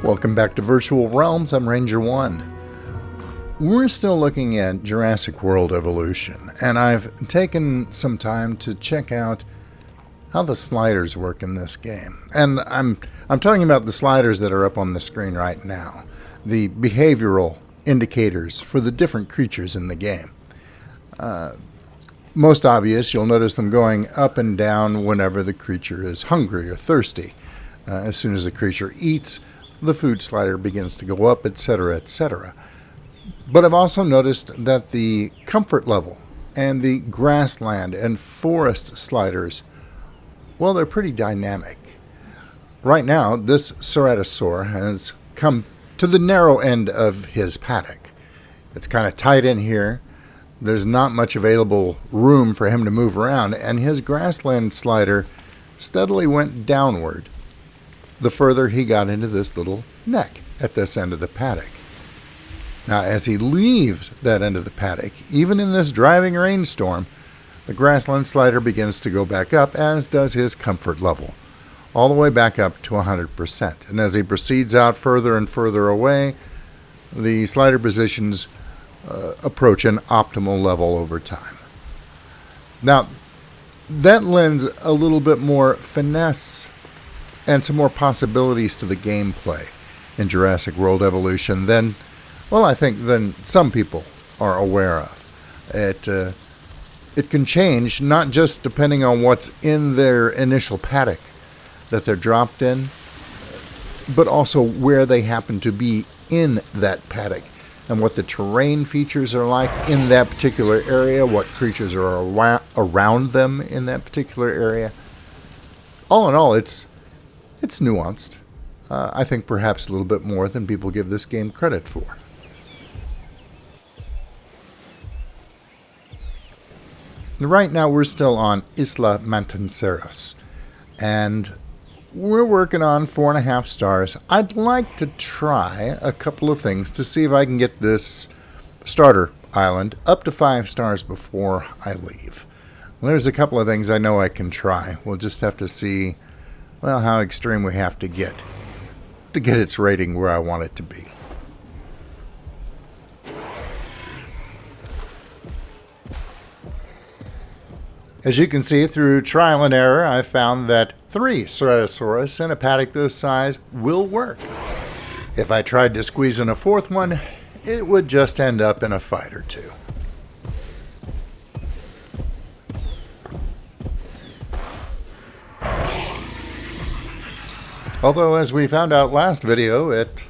Welcome back to Virtual Realms. I'm Ranger 1. We're still looking at Jurassic World Evolution, and I've taken some time to check out how the sliders work in this game. And I'm talking about the sliders that are up on the screen right now, the behavioral indicators for the different creatures in the game. Most obvious, you'll notice them going up and down whenever the creature is hungry or thirsty. As soon as the creature eats, the food slider begins to go up, etc., etc. But I've also noticed that the comfort level and the grassland and forest sliders, well, they're pretty dynamic. Right now, this Ceratosaurus has come to the narrow end of his paddock. It's kind of tight in here. There's not much available room for him to move around, and his grassland slider steadily went downward the further he got into this little neck at this end of the paddock. Now, as he leaves that end of the paddock, even in this driving rainstorm, the grassland slider begins to go back up, as does his comfort level, all the way back up to 100%. And as he proceeds out further and further away, the slider positions approach an optimal level over time. Now, that lends a little bit more finesse and some more possibilities to the gameplay in Jurassic World Evolution than some people are aware of. It can change, not just depending on what's in their initial paddock that they're dropped in, but also where they happen to be in that paddock and what the terrain features are like in that particular area, what creatures are around them in that particular area. All in all, it's nuanced. I think perhaps a little bit more than people give this game credit for. Right now we're still on Isla Matanceros, and we're working on 4.5 stars. I'd like to try a couple of things to see if I can get this starter island up to 5 stars before I leave. Well, there's a couple of things I know I can try. We'll just have to see, well, how extreme we have to get its rating where I want it to be. As you can see, through trial and error, I found that 3 Ceratosaurus in a paddock this size will work. If I tried to squeeze in a 4th one, it would just end up in a fight or two. Although, as we found out last video, it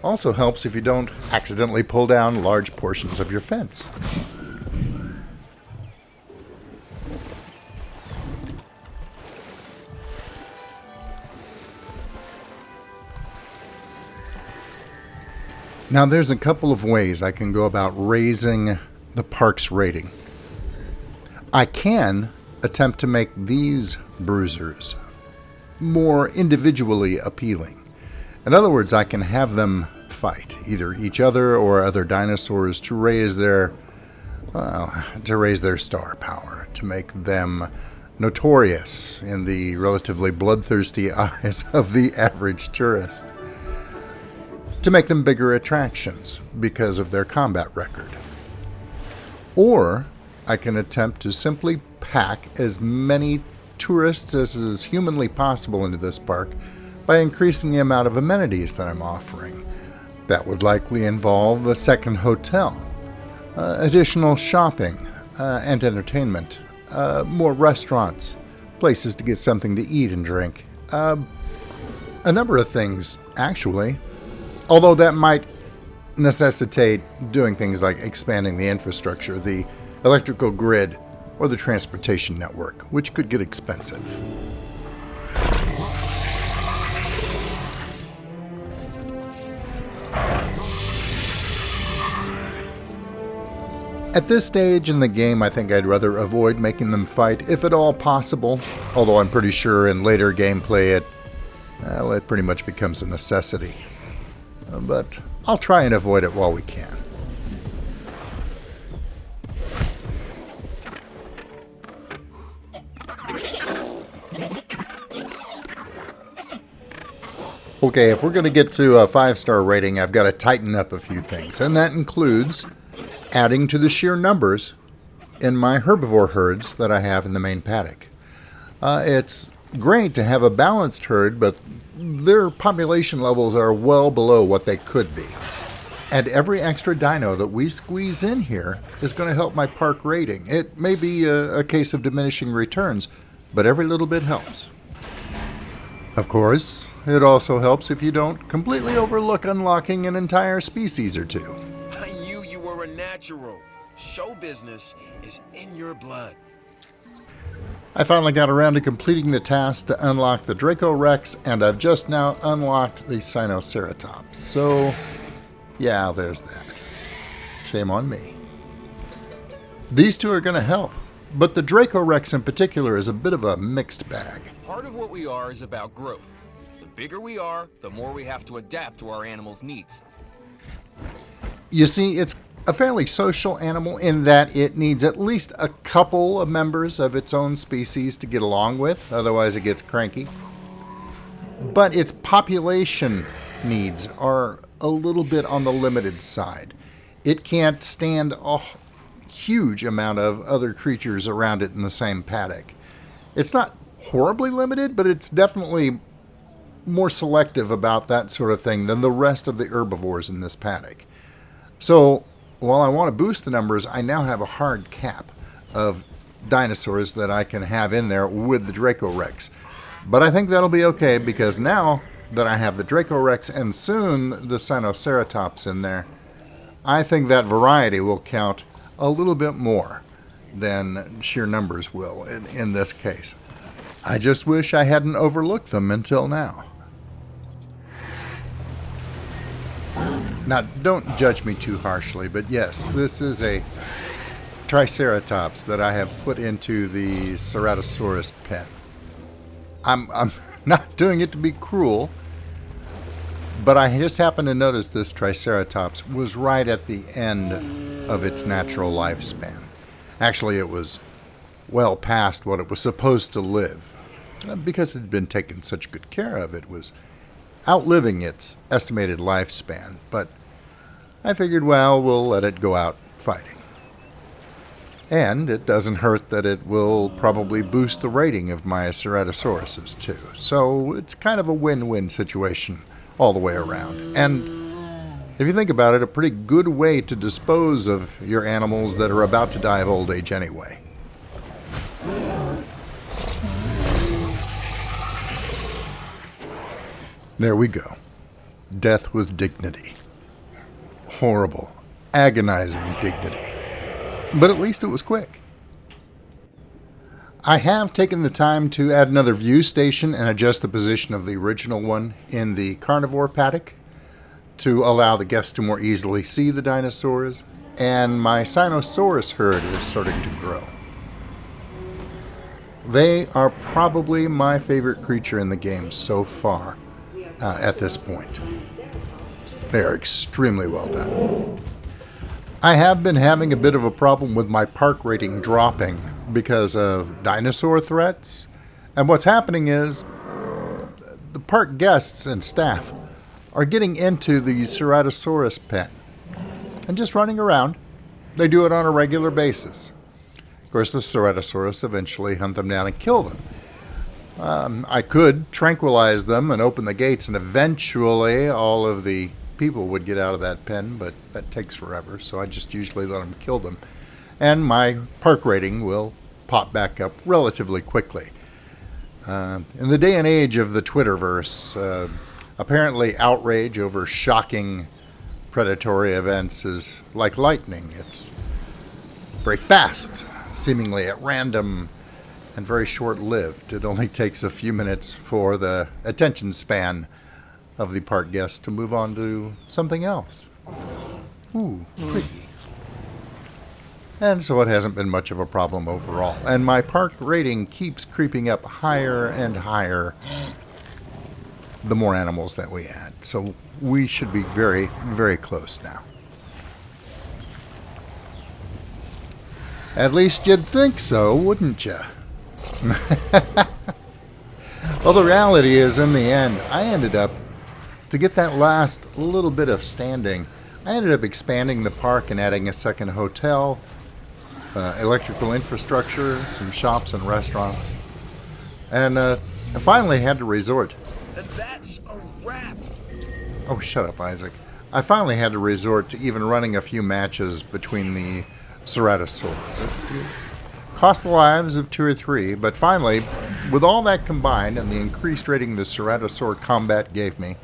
also helps if you don't accidentally pull down large portions of your fence. Now, there's a couple of ways I can go about raising the park's rating. I can attempt to make these bruisers more individually appealing. In other words, I can have them fight either each other or other dinosaurs to raise their star power, to make them notorious in the relatively bloodthirsty eyes of the average tourist, to make them bigger attractions because of their combat record. Or I can attempt to simply pack as many tourists as is humanly possible into this park by increasing the amount of amenities that I'm offering. That would likely involve a second hotel, additional shopping and entertainment, more restaurants, places to get something to eat and drink, a number of things, actually. Although that might necessitate doing things like expanding the infrastructure, the electrical grid, or the transportation network, which could get expensive. At this stage in the game, I think I'd rather avoid making them fight, if at all possible, although I'm pretty sure in later gameplay it pretty much becomes a necessity. But I'll try and avoid it while we can. Okay, if we're going to get to a 5-star rating, I've got to tighten up a few things, and that includes adding to the sheer numbers in my herbivore herds that I have in the main paddock. It's great to have a balanced herd, but their population levels are well below what they could be. And every extra dino that we squeeze in here is going to help my park rating. It may be a case of diminishing returns, but every little bit helps. Of course, it also helps if you don't completely overlook unlocking an entire species or two. I knew you were a natural. Show business is in your blood. I finally got around to completing the task to unlock the Draco Rex, and I've just now unlocked the Ceratosaurus. So, yeah, there's that. Shame on me. These two are going to help, but the Draco Rex in particular is a bit of a mixed bag. Part of what we are is about growth. The bigger we are, the more we have to adapt to our animals' needs. You see, it's a fairly social animal in that it needs at least a couple of members of its own species to get along with, otherwise it gets cranky. But its population needs are a little bit on the limited side. It can't stand a huge amount of other creatures around it in the same paddock. It's not horribly limited, but it's definitely more selective about that sort of thing than the rest of the herbivores in this paddock. So, while I want to boost the numbers, I now have a hard cap of dinosaurs that I can have in there with the Draco Rex. But I think that'll be okay, because now that I have the Draco Rex and soon the Ceratops in there, I think that variety will count a little bit more than sheer numbers will in this case. I just wish I hadn't overlooked them until now. Now, don't judge me too harshly, but yes, this is a Triceratops that I have put into the Ceratosaurus pen. I'm not doing it to be cruel, but I just happened to notice this Triceratops was right at the end of its natural lifespan. Actually, it was well past what it was supposed to live. Because it had been taken such good care of, it was outliving its estimated lifespan. But I figured, well, we'll let it go out fighting. And it doesn't hurt that it will probably boost the rating of my Ceratosauruses too. So it's kind of a win-win situation all the way around. And if you think about it, a pretty good way to dispose of your animals that are about to die of old age anyway. There we go. Death with dignity. Horrible, agonizing dignity. But at least it was quick. I have taken the time to add another view station and adjust the position of the original one in the carnivore paddock to allow the guests to more easily see the dinosaurs, and my Sinosaurus herd is starting to grow. They are probably my favorite creature in the game so far. At this point. They are extremely well done. I have been having a bit of a problem with my park rating dropping because of dinosaur threats. And what's happening is the park guests and staff are getting into the Ceratosaurus pen and just running around. They do it on a regular basis. Of course, the Ceratosaurus eventually hunt them down and kill them. I could tranquilize them and open the gates, and eventually all of the people would get out of that pen, but that takes forever, so I just usually let them kill them. And my park rating will pop back up relatively quickly. In the day and age of the Twitterverse, apparently outrage over shocking predatory events is like lightning. It's very fast, seemingly at random, and very short-lived. It only takes a few minutes for the attention span of the park guests to move on to something else. Ooh, pretty. And so it hasn't been much of a problem overall. And my park rating keeps creeping up higher and higher the more animals that we add. So we should be very, very close now. At least you'd think so, wouldn't you? Well, the reality is, in the end, I ended up To get that last little bit of standing, I ended up expanding the park and adding a second hotel, electrical infrastructure, some shops and restaurants. And I finally had to resort. And that's a wrap. Oh, shut up, Isaac. I finally had to resort to even running a few matches between the Ceratosaurus. It cost the lives of 2 or 3, but finally, with all that combined and the increased rating the Ceratosaur combat gave me,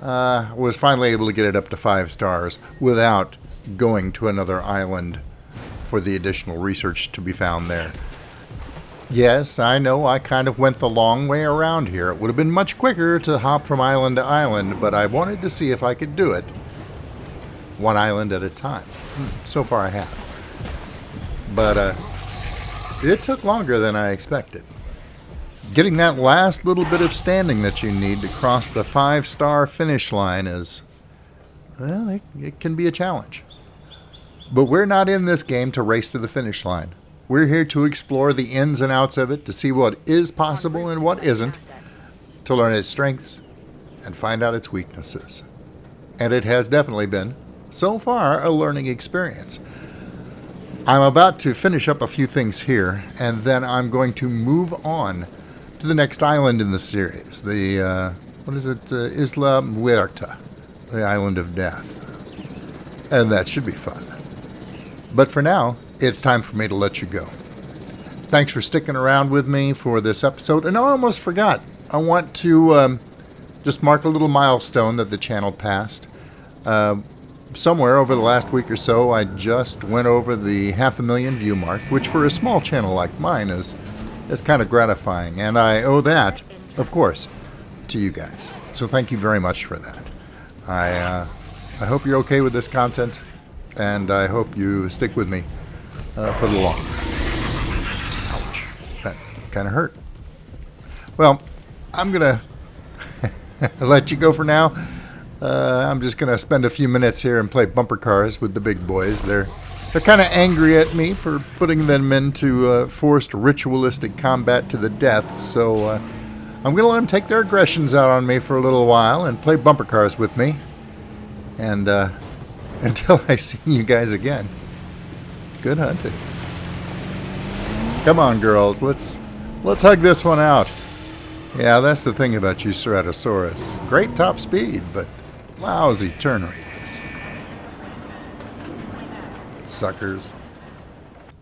was finally able to get it up to 5 stars without going to another island for the additional research to be found there. Yes, I know I kind of went the long way around here. It would have been much quicker to hop from island to island, but I wanted to see if I could do it one island at a time. So far I have. But it took longer than I expected. Getting that last little bit of standing that you need to cross the 5-star finish line is, well, it can be a challenge. But we're not in this game to race to the finish line. We're here to explore the ins and outs of it, to see what is possible and what isn't, to learn its strengths and find out its weaknesses. And it has definitely been, so far, a learning experience. I'm about to finish up a few things here, and then I'm going to move on to the next island in the series, the, Isla Muerta, the Island of Death. And that should be fun. But for now, it's time for me to let you go. Thanks for sticking around with me for this episode. And I almost forgot. I want to just mark a little milestone that the channel passed. Somewhere over the last week or so, I just went over the 500,000 view mark, which for a small channel like mine is kind of gratifying. And I owe that, of course, to you guys. So thank you very much for that. I hope you're okay with this content, and I hope you stick with me for the long run. Ouch. That kind of hurt. Well, I'm going to let you go for now. I'm just going to spend a few minutes here and play bumper cars with the big boys. They're kind of angry at me for putting them into forced ritualistic combat to the death, so I'm going to let them take their aggressions out on me for a little while and play bumper cars with me. And until I see you guys again, good hunting. Come on, girls, let's hug this one out. Yeah, that's the thing about you, Ceratosaurus. Great top speed, but lousy turn radius. Suckers.